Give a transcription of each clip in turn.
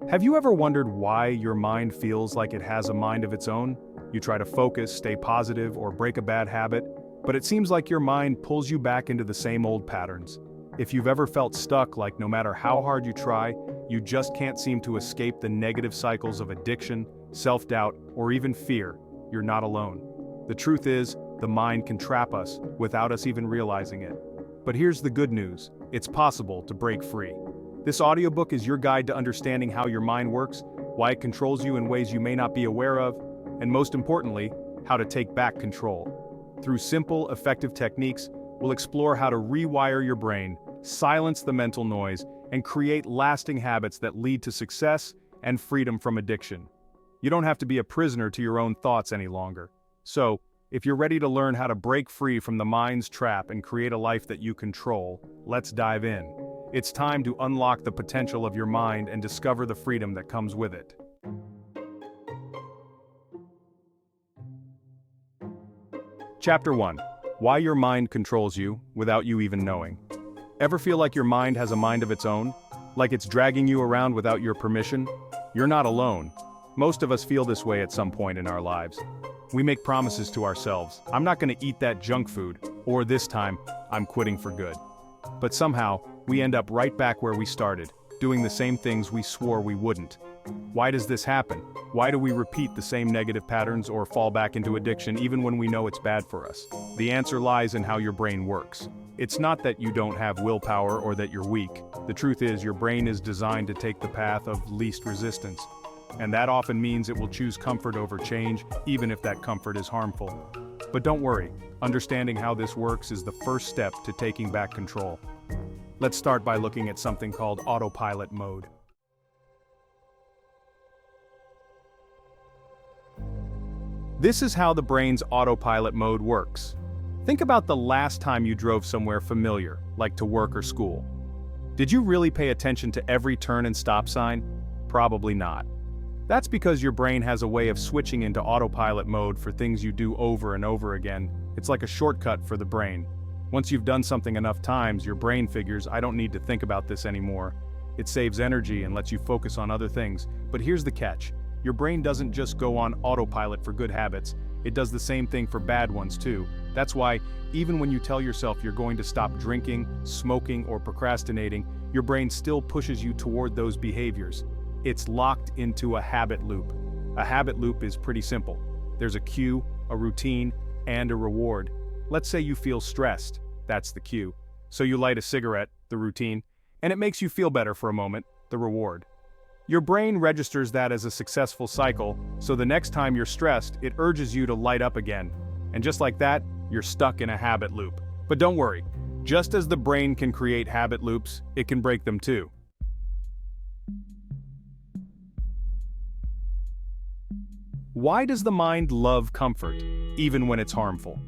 Have you ever wondered why your mind feels like it has a mind of its own? You try to focus, stay positive, or break a bad habit, but it seems like your mind pulls you back into the same old patterns. If you've ever felt stuck, like no matter how hard you try, you just can't seem to escape the negative cycles of addiction, self-doubt, or even fear, you're not alone. The truth is, the mind can trap us without us even realizing it. But here's the good news: it's possible to break free. This audiobook is your guide to understanding how your mind works, why it controls you in ways you may not be aware of, and most importantly, how to take back control. Through simple, effective techniques, we'll explore how to rewire your brain, silence the mental noise, and create lasting habits that lead to success and freedom from addiction. You don't have to be a prisoner to your own thoughts any longer. So, if you're ready to learn how to break free from the mind's trap and create a life that you control, let's dive in. It's time to unlock the potential of your mind and discover the freedom that comes with it. Chapter 1. Why your mind controls you without you even knowing. Ever feel like your mind has a mind of its own? Like it's dragging you around without your permission? You're not alone. Most of us feel this way at some point in our lives. We make promises to ourselves: I'm not going to eat that junk food, or this time, I'm quitting for good. But somehow, we end up right back where we started, doing the same things we swore we wouldn't. Why does this happen? Why do we repeat the same negative patterns or fall back into addiction even when we know it's bad for us? The answer lies in how your brain works. It's not that you don't have willpower or that you're weak. The truth is, your brain is designed to take the path of least resistance. And that often means it will choose comfort over change, even if that comfort is harmful. But don't worry, understanding how this works is the first step to taking back control. Let's start by looking at something called autopilot mode. This is how the brain's autopilot mode works. Think about the last time you drove somewhere familiar, like to work or school. Did you really pay attention to every turn and stop sign? Probably not. That's because your brain has a way of switching into autopilot mode for things you do over and over again. It's like a shortcut for the brain. Once you've done something enough times, your brain figures, I don't need to think about this anymore. It saves energy and lets you focus on other things. But here's the catch: your brain doesn't just go on autopilot for good habits, it does the same thing for bad ones too. That's why, even when you tell yourself you're going to stop drinking, smoking, or procrastinating, your brain still pushes you toward those behaviors. It's locked into a habit loop. A habit loop is pretty simple. There's a cue, a routine, and a reward. Let's say you feel stressed. That's the cue. So you light a cigarette, the routine, and it makes you feel better for a moment, the reward. Your brain registers that as a successful cycle, so the next time you're stressed, it urges you to light up again. And just like that, you're stuck in a habit loop. But don't worry, just as the brain can create habit loops, it can break them too. Why does the mind love comfort, even when it's harmful?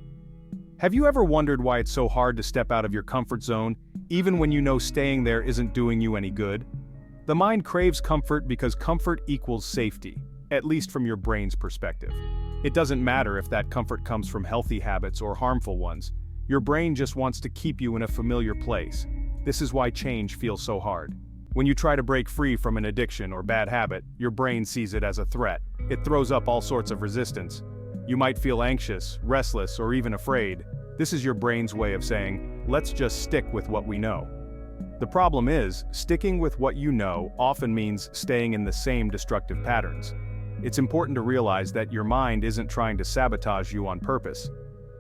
Have you ever wondered why it's so hard to step out of your comfort zone, even when you know staying there isn't doing you any good? The mind craves comfort because comfort equals safety, at least from your brain's perspective. It doesn't matter if that comfort comes from healthy habits or harmful ones. Your brain just wants to keep you in a familiar place. This is why change feels so hard. When you try to break free from an addiction or bad habit, your brain sees it as a threat. It throws up all sorts of resistance. You might feel anxious, restless, or even afraid. This is your brain's way of saying, let's just stick with what we know. The problem is, sticking with what you know often means staying in the same destructive patterns. It's important to realize that your mind isn't trying to sabotage you on purpose.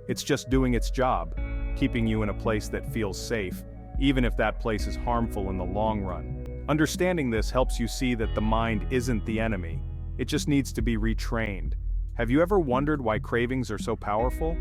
It's just doing its job, keeping you in a place that feels safe, even if that place is harmful in the long run. Understanding this helps you see that the mind isn't the enemy. It just needs to be retrained. Have you ever wondered why cravings are so powerful?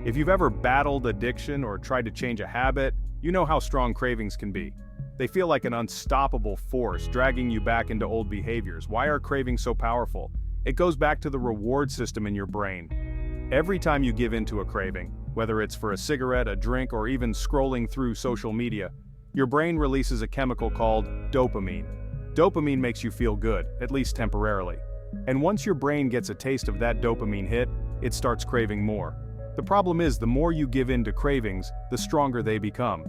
If you've ever battled addiction or tried to change a habit, you know how strong cravings can be. They feel like an unstoppable force, dragging you back into old behaviors. Why are cravings so powerful? It goes back to the reward system in your brain. Every time you give in to a craving, whether it's for a cigarette, a drink, or even scrolling through social media, your brain releases a chemical called dopamine. Dopamine makes you feel good, at least temporarily. And once your brain gets a taste of that dopamine hit, it starts craving more. The problem is, the more you give in to cravings, the stronger they become.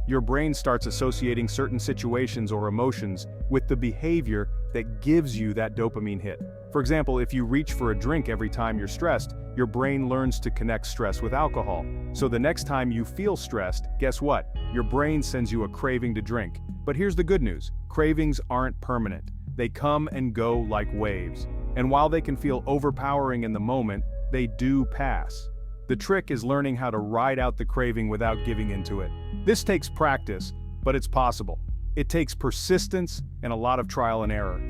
Your brain starts associating certain situations or emotions with the behavior that gives you that dopamine hit. For example, if you reach for a drink every time you're stressed, your brain learns to connect stress with alcohol. So the next time you feel stressed, guess what? Your brain sends you a craving to drink. But here's the good news. Cravings aren't permanent. They come and go like waves. And while they can feel overpowering in the moment, they do pass. The trick is learning how to ride out the craving without giving into it. This takes practice, but it's possible. It takes persistence and a lot of trial and error.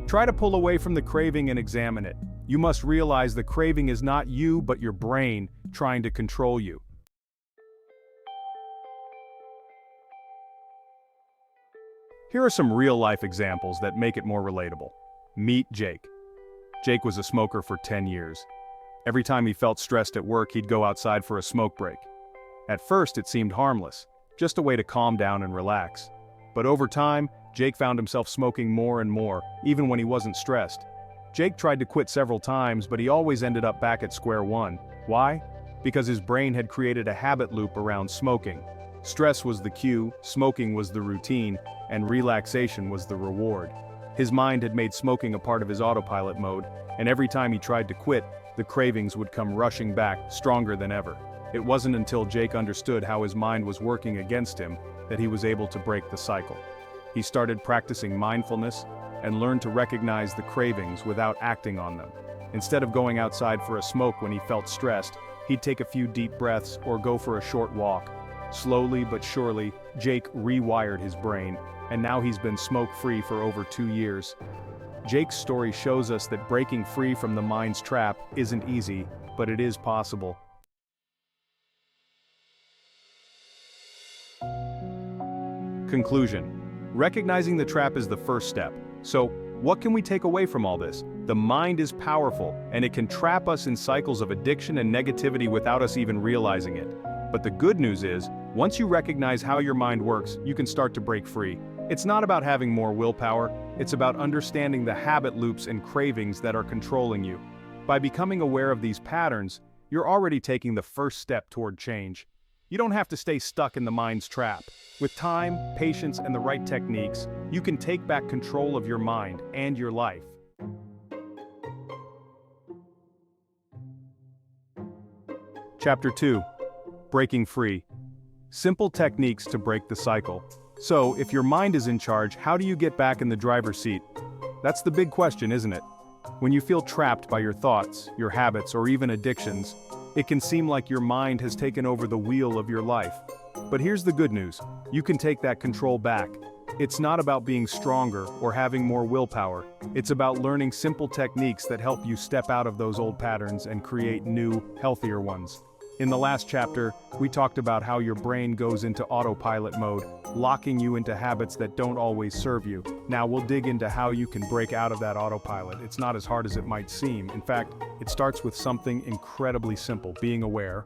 Try to pull away from the craving and examine it. You must realize the craving is not you but your brain trying to control you. Here are some real-life examples that make it more relatable. Meet Jake. Jake was a smoker for 10 years. Every time he felt stressed at work, he'd go outside for a smoke break. At first, it seemed harmless, just a way to calm down and relax. But over time, Jake found himself smoking more and more, even when he wasn't stressed. Jake tried to quit several times, but he always ended up back at square one. Why? Because his brain had created a habit loop around smoking. Stress was the cue, smoking was the routine, and relaxation was the reward. His mind had made smoking a part of his autopilot mode, and every time he tried to quit, the cravings would come rushing back, stronger than ever. It wasn't until Jake understood how his mind was working against him that he was able to break the cycle. He started practicing mindfulness and learned to recognize the cravings without acting on them. Instead of going outside for a smoke when he felt stressed, he'd take a few deep breaths or go for a short walk. Slowly but surely, Jake rewired his brain, and now he's been smoke-free for over 2 years. Jake's story shows us that breaking free from the mind's trap isn't easy, but it is possible. Conclusion. Recognizing the trap is the first step. So, what can we take away from all this? The mind is powerful, and it can trap us in cycles of addiction and negativity without us even realizing it. But the good news is, once you recognize how your mind works, you can start to break free. It's not about having more willpower, it's about understanding the habit loops and cravings that are controlling you. By becoming aware of these patterns, you're already taking the first step toward change. You don't have to stay stuck in the mind's trap. With time, patience, and the right techniques, you can take back control of your mind and your life. Chapter 2. Breaking Free. Simple techniques to break the cycle. So, if your mind is in charge, how do you get back in the driver's seat? That's the big question, isn't it? When you feel trapped by your thoughts, your habits, or even addictions, it can seem like your mind has taken over the wheel of your life. But here's the good news. You can take that control back. It's not about being stronger or having more willpower. It's about learning simple techniques that help you step out of those old patterns and create new, healthier ones. In the last chapter, we talked about how your brain goes into autopilot mode, locking you into habits that don't always serve you. Now we'll dig into how you can break out of that autopilot. It's not as hard as it might seem. In fact, it starts with something incredibly simple, being aware.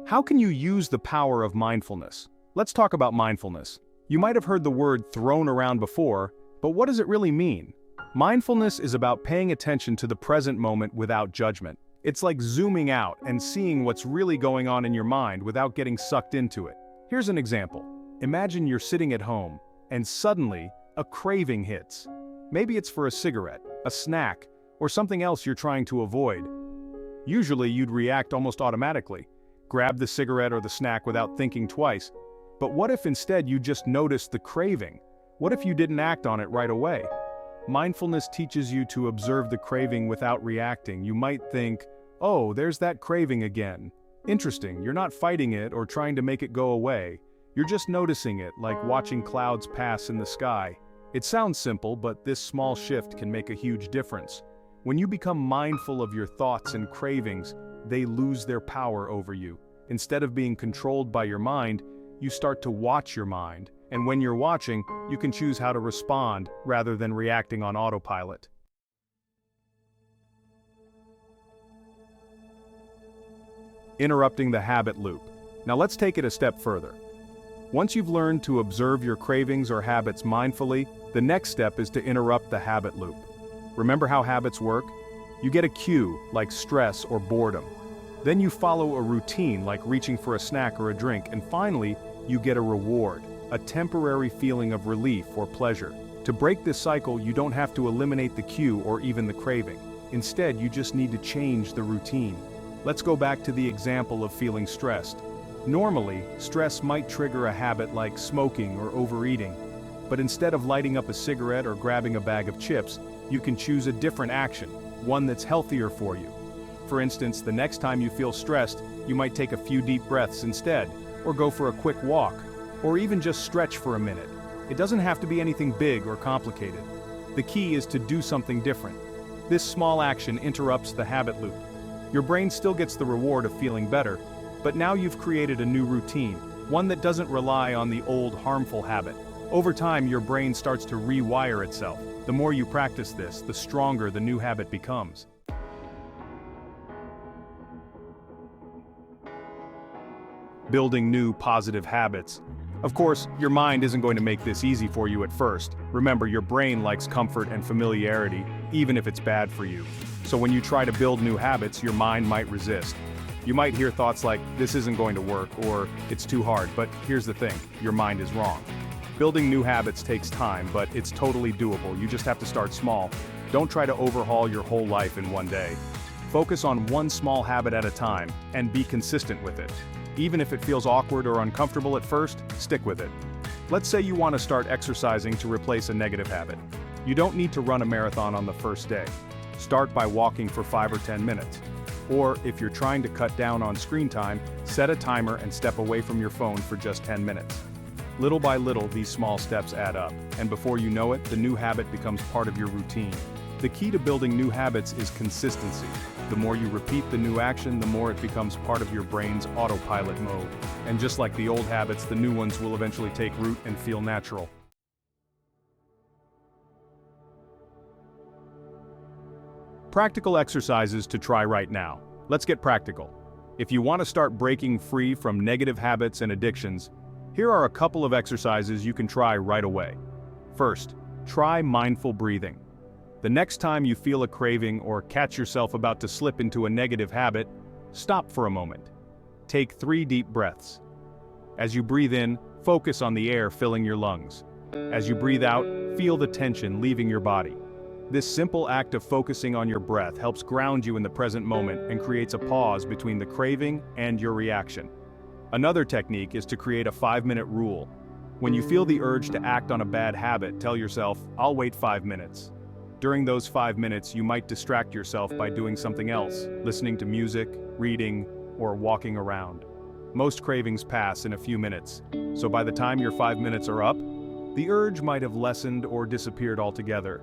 How can you use the power of mindfulness? Let's talk about mindfulness. You might have heard the word thrown around before, but what does it really mean? Mindfulness is about paying attention to the present moment without judgment. It's like zooming out and seeing what's really going on in your mind without getting sucked into it. Here's an example. Imagine you're sitting at home, and suddenly, a craving hits. Maybe it's for a cigarette, a snack, or something else you're trying to avoid. Usually you'd react almost automatically. Grab the cigarette or the snack without thinking twice. But what if instead you just noticed the craving? What if you didn't act on it right away? Mindfulness teaches you to observe the craving without reacting. You might think, oh, there's that craving again. Interesting, you're not fighting it or trying to make it go away. You're just noticing it, like watching clouds pass in the sky. It sounds simple, but this small shift can make a huge difference. When you become mindful of your thoughts and cravings, they lose their power over you. Instead of being controlled by your mind, you start to watch your mind. And when you're watching, you can choose how to respond rather than reacting on autopilot. Interrupting the habit loop. Now let's take it a step further. Once you've learned to observe your cravings or habits mindfully, the next step is to interrupt the habit loop. Remember how habits work? You get a cue, like stress or boredom. Then you follow a routine, like reaching for a snack or a drink, and finally, you get a reward. a temporary feeling of relief or pleasure. To break this cycle, you don't have to eliminate the cue or even the craving. Instead, you just need to change the routine. Let's go back to the example of feeling stressed. Normally, stress might trigger a habit like smoking or overeating. But instead of lighting up a cigarette or grabbing a bag of chips, you can choose a different action, one that's healthier for you. For instance, the next time you feel stressed, you might take a few deep breaths instead, or go for a quick walk, or even just stretch for a minute. It doesn't have to be anything big or complicated. The key is to do something different. This small action interrupts the habit loop. Your brain still gets the reward of feeling better, but now you've created a new routine, one that doesn't rely on the old harmful habit. Over time, your brain starts to rewire itself. The more you practice this, the stronger the new habit becomes. Building new positive habits. Of course, your mind isn't going to make this easy for you at first. Remember, your brain likes comfort and familiarity, even if it's bad for you. So when you try to build new habits, your mind might resist. You might hear thoughts like, this isn't going to work, or it's too hard, but here's the thing, your mind is wrong. Building new habits takes time, but it's totally doable. You just have to start small. Don't try to overhaul your whole life in one day. Focus on one small habit at a time, and be consistent with it. Even if it feels awkward or uncomfortable at first, stick with it. Let's say you want to start exercising to replace a negative habit. You don't need to run a marathon on the first day. Start by walking for 5 or 10 minutes. Or if you're trying to cut down on screen time, set a timer and step away from your phone for just 10 minutes. Little by little, these small steps add up, and before you know it, the new habit becomes part of your routine. The key to building new habits is consistency. The more you repeat the new action, the more it becomes part of your brain's autopilot mode. And just like the old habits, the new ones will eventually take root and feel natural. Practical exercises to try right now. Let's get practical. If you want to start breaking free from negative habits and addictions, here are a couple of exercises you can try right away. First, try mindful breathing. The next time you feel a craving or catch yourself about to slip into a negative habit, stop for a moment. Take 3 deep breaths. As you breathe in, focus on the air filling your lungs. As you breathe out, feel the tension leaving your body. This simple act of focusing on your breath helps ground you in the present moment and creates a pause between the craving and your reaction. Another technique is to create a 5-minute rule. When you feel the urge to act on a bad habit, tell yourself, I'll wait 5 minutes. During those 5 minutes, you might distract yourself by doing something else, listening to music, reading, or walking around. Most cravings pass in a few minutes, so by the time your 5 minutes are up, the urge might have lessened or disappeared altogether.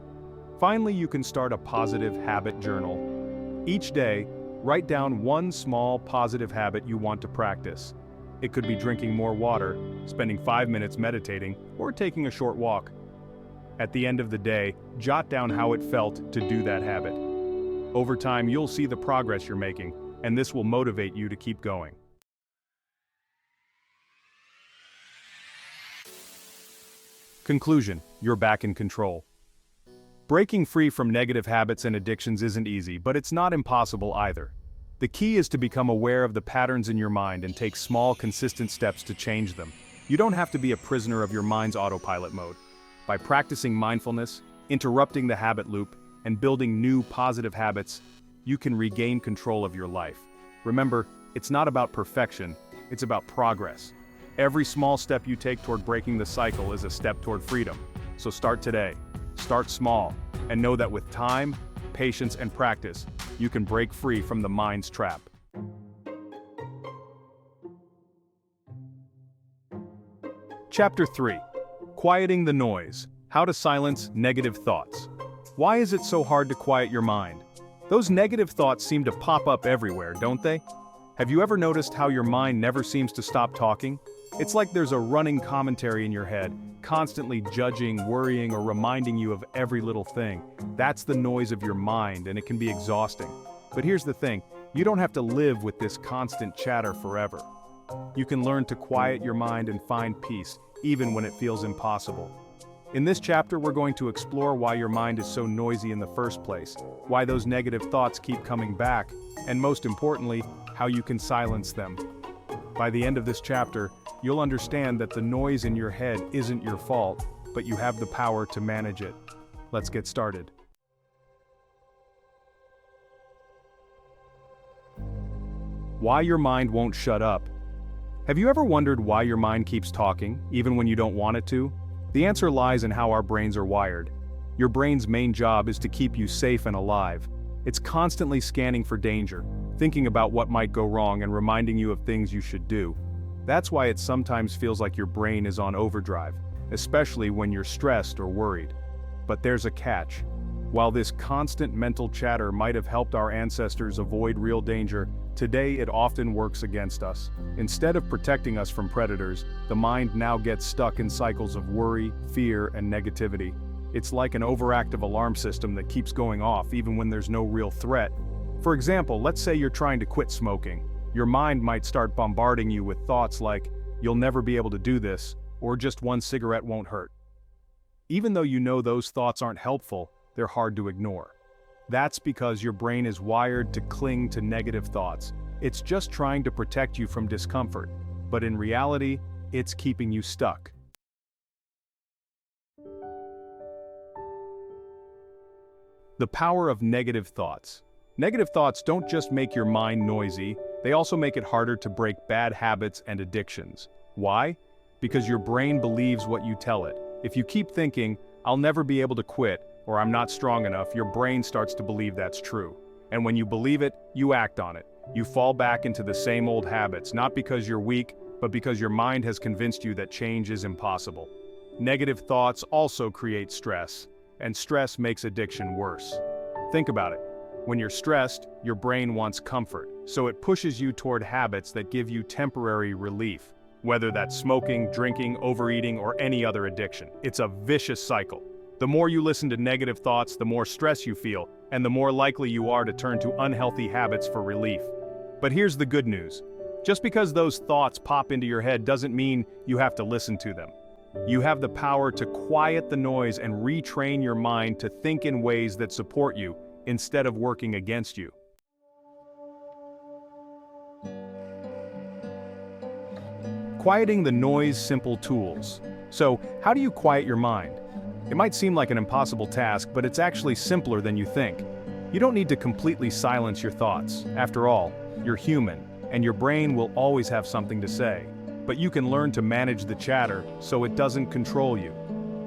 Finally, you can start a positive habit journal. Each day, write down one small positive habit you want to practice. It could be drinking more water, spending 5 minutes meditating, or taking a short walk. At the end of the day, jot down how it felt to do that habit. Over time, you'll see the progress you're making, and this will motivate you to keep going. Conclusion: you're back in control. Breaking free from negative habits and addictions isn't easy, but it's not impossible either. The key is to become aware of the patterns in your mind and take small, consistent steps to change them. You don't have to be a prisoner of your mind's autopilot mode. By practicing mindfulness, interrupting the habit loop, and building new positive habits, you can regain control of your life. Remember, it's not about perfection, it's about progress. Every small step you take toward breaking the cycle is a step toward freedom. So start today. Start small, and know that with time, patience, and practice, you can break free from the mind's trap. Chapter 3. Quieting the noise. How to silence negative thoughts. Why is it so hard to quiet your mind? Those negative thoughts seem to pop up everywhere, don't they? Have you ever noticed how your mind never seems to stop talking? It's like there's a running commentary in your head, constantly judging, worrying, or reminding you of every little thing. That's the noise of your mind, and it can be exhausting. But here's the thing, you don't have to live with this constant chatter forever. You can learn to quiet your mind and find peace, even when it feels impossible. In this chapter, we're going to explore why your mind is so noisy in the first place, why those negative thoughts keep coming back, and most importantly, how you can silence them. By the end of this chapter, you'll understand that the noise in your head isn't your fault, but you have the power to manage it. Let's get started. Why your mind won't shut up. Have you ever wondered why your mind keeps talking, even when you don't want it to? The answer lies in how our brains are wired. Your brain's main job is to keep you safe and alive. It's constantly scanning for danger, thinking about what might go wrong and reminding you of things you should do. That's why it sometimes feels like your brain is on overdrive, especially when you're stressed or worried. But there's a catch. While this constant mental chatter might have helped our ancestors avoid real danger, today it often works against us. Instead of protecting us from predators, the mind now gets stuck in cycles of worry, fear, and negativity. It's like an overactive alarm system that keeps going off even when there's no real threat. For example, let's say you're trying to quit smoking. Your mind might start bombarding you with thoughts like, "You'll never be able to do this," or "Just one cigarette won't hurt." Even though you know those thoughts aren't helpful, they're hard to ignore. That's because your brain is wired to cling to negative thoughts. It's just trying to protect you from discomfort, but in reality, it's keeping you stuck. The power of negative thoughts. Negative thoughts don't just make your mind noisy, they also make it harder to break bad habits and addictions. Why? Because your brain believes what you tell it. If you keep thinking, "I'll never be able to quit," or "I'm not strong enough," your brain starts to believe that's true. And when you believe it, you act on it. You fall back into the same old habits, not because you're weak, but because your mind has convinced you that change is impossible. Negative thoughts also create stress, and stress makes addiction worse. Think about it. When you're stressed, your brain wants comfort, so it pushes you toward habits that give you temporary relief. Whether that's smoking, drinking, overeating, or any other addiction. It's a vicious cycle. The more you listen to negative thoughts, the more stress you feel, and the more likely you are to turn to unhealthy habits for relief. But here's the good news. Just because those thoughts pop into your head doesn't mean you have to listen to them. You have the power to quiet the noise and retrain your mind to think in ways that support you, instead of working against you. Quieting the noise, simple tools. So, how do you quiet your mind? It might seem like an impossible task, but it's actually simpler than you think. You don't need to completely silence your thoughts. After all, you're human, and your brain will always have something to say. But you can learn to manage the chatter so it doesn't control you.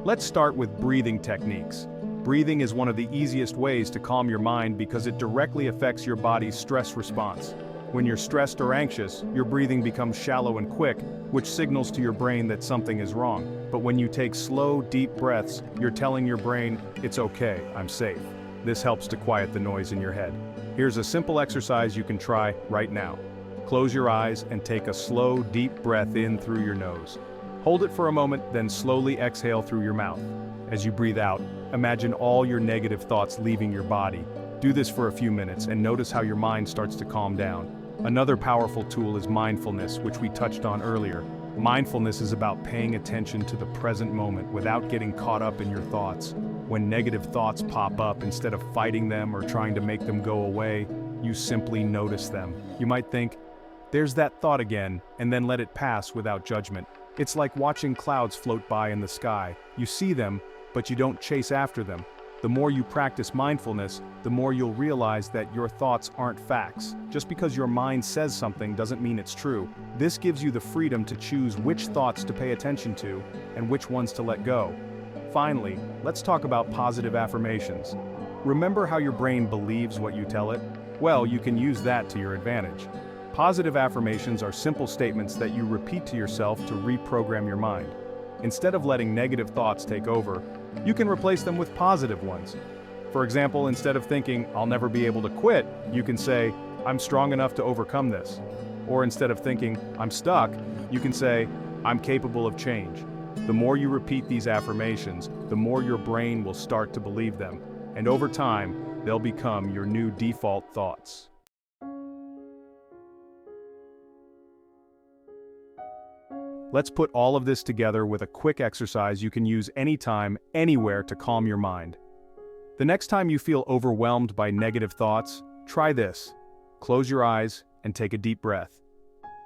Let's start with breathing techniques. Breathing is one of the easiest ways to calm your mind because it directly affects your body's stress response. When you're stressed or anxious, your breathing becomes shallow and quick, which signals to your brain that something is wrong. But when you take slow, deep breaths, you're telling your brain, "It's okay, I'm safe." This helps to quiet the noise in your head. Here's a simple exercise you can try right now. Close your eyes and take a slow, deep breath in through your nose. Hold it for a moment, then slowly exhale through your mouth. As you breathe out, imagine all your negative thoughts leaving your body. Do this for a few minutes and notice how your mind starts to calm down. Another powerful tool is mindfulness, which we touched on earlier. Mindfulness is about paying attention to the present moment without getting caught up in your thoughts. When negative thoughts pop up, instead of fighting them or trying to make them go away, you simply notice them. You might think, "There's that thought again," and then let it pass without judgment. It's like watching clouds float by in the sky. You see them, but you don't chase after them. The more you practice mindfulness, the more you'll realize that your thoughts aren't facts. Just because your mind says something doesn't mean it's true. This gives you the freedom to choose which thoughts to pay attention to and which ones to let go. Finally, let's talk about positive affirmations. Remember how your brain believes what you tell it? Well, you can use that to your advantage. Positive affirmations are simple statements that you repeat to yourself to reprogram your mind. Instead of letting negative thoughts take over, you can replace them with positive ones. For example, instead of thinking, "I'll never be able to quit," you can say, "I'm strong enough to overcome this." Or instead of thinking, "I'm stuck," you can say, "I'm capable of change." The more you repeat these affirmations, the more your brain will start to believe them, and over time, they'll become your new default thoughts. Let's put all of this together with a quick exercise you can use anytime, anywhere to calm your mind. The next time you feel overwhelmed by negative thoughts, try this. Close your eyes and take a deep breath.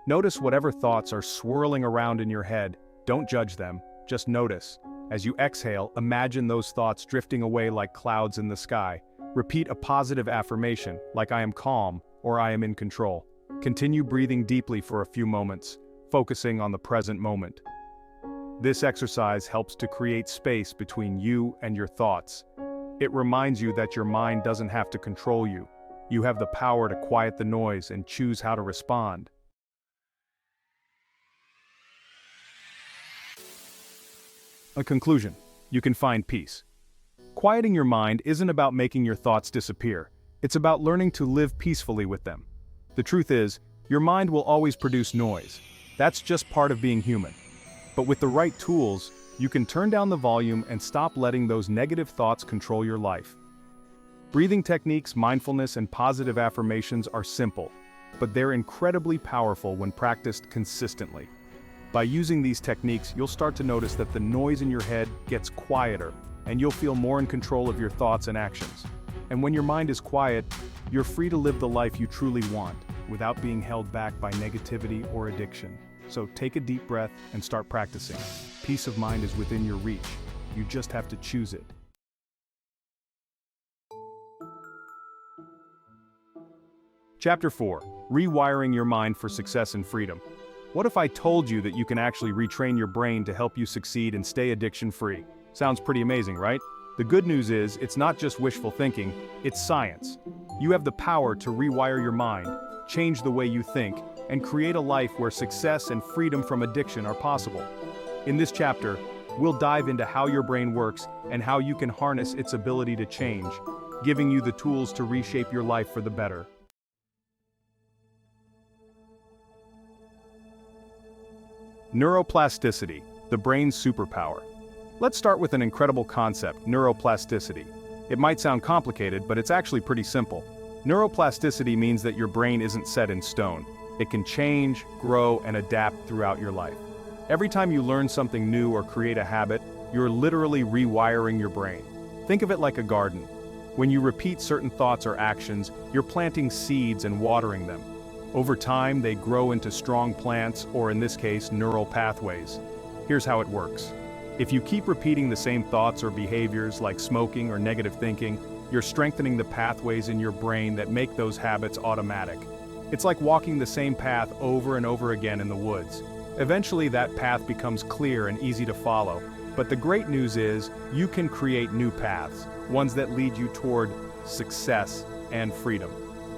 Notice whatever thoughts are swirling around in your head. Don't judge them, just notice. As you exhale, imagine those thoughts drifting away like clouds in the sky. Repeat a positive affirmation, like I am calm or I am in control. Continue breathing deeply for a few moments, focusing on the present moment. This exercise helps to create space between you and your thoughts. It reminds you that your mind doesn't have to control you. You have the power to quiet the noise and choose how to respond. A conclusion: you can find peace. Quieting your mind isn't about making your thoughts disappear. It's about learning to live peacefully with them. The truth is, your mind will always produce noise. That's just part of being human. But with the right tools, you can turn down the volume and stop letting those negative thoughts control your life. Breathing techniques, mindfulness, and positive affirmations are simple, but they're incredibly powerful when practiced consistently. By using these techniques, you'll start to notice that the noise in your head gets quieter, and you'll feel more in control of your thoughts and actions. And when your mind is quiet, you're free to live the life you truly want, without being held back by negativity or addiction. So take a deep breath and start practicing. Peace of mind is within your reach. You just have to choose it. Chapter 4. Rewiring your mind for success and freedom. What if I told you that you can actually retrain your brain to help you succeed and stay addiction-free? Sounds pretty amazing, right? The good news is, it's not just wishful thinking, it's science. You have the power to rewire your mind, change the way you think, and create a life where success and freedom from addiction are possible. In this chapter, we'll dive into how your brain works and how you can harness its ability to change, giving you the tools to reshape your life for the better. Neuroplasticity, the brain's superpower. Let's start with an incredible concept: neuroplasticity. It might sound complicated, but it's actually pretty simple. Neuroplasticity means that your brain isn't set in stone. It can change, grow, and adapt throughout your life. Every time you learn something new or create a habit, you're literally rewiring your brain. Think of it like a garden. When you repeat certain thoughts or actions, you're planting seeds and watering them. Over time, they grow into strong plants, or in this case, neural pathways. Here's how it works. If you keep repeating the same thoughts or behaviors, like smoking or negative thinking, you're strengthening the pathways in your brain that make those habits automatic. It's like walking the same path over and over again in the woods. Eventually, that path becomes clear and easy to follow. But the great news is, you can create new paths, ones that lead you toward success and freedom.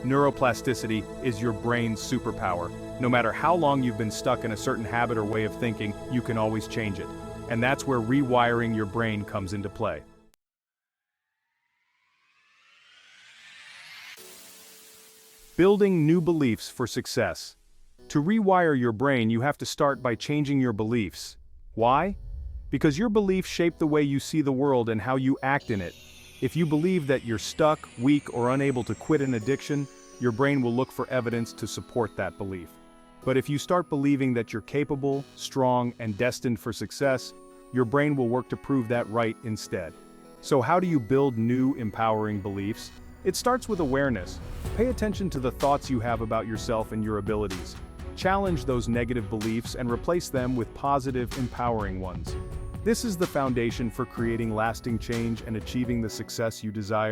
Neuroplasticity is your brain's superpower. No matter how long you've been stuck in a certain habit or way of thinking, you can always change it. And that's where rewiring your brain comes into play. Building new beliefs for success. To rewire your brain, you have to start by changing your beliefs. Why? Because your beliefs shape the way you see the world and how you act in it. If you believe that you're stuck, weak, or unable to quit an addiction, your brain will look for evidence to support that belief. But if you start believing that you're capable, strong, and destined for success, your brain will work to prove that right instead. So how do you build new, empowering beliefs? It starts with awareness. Pay attention to the thoughts you have about yourself and your abilities. Challenge those negative beliefs and replace them with positive, empowering ones. This is the foundation for creating lasting change and achieving the success you desire.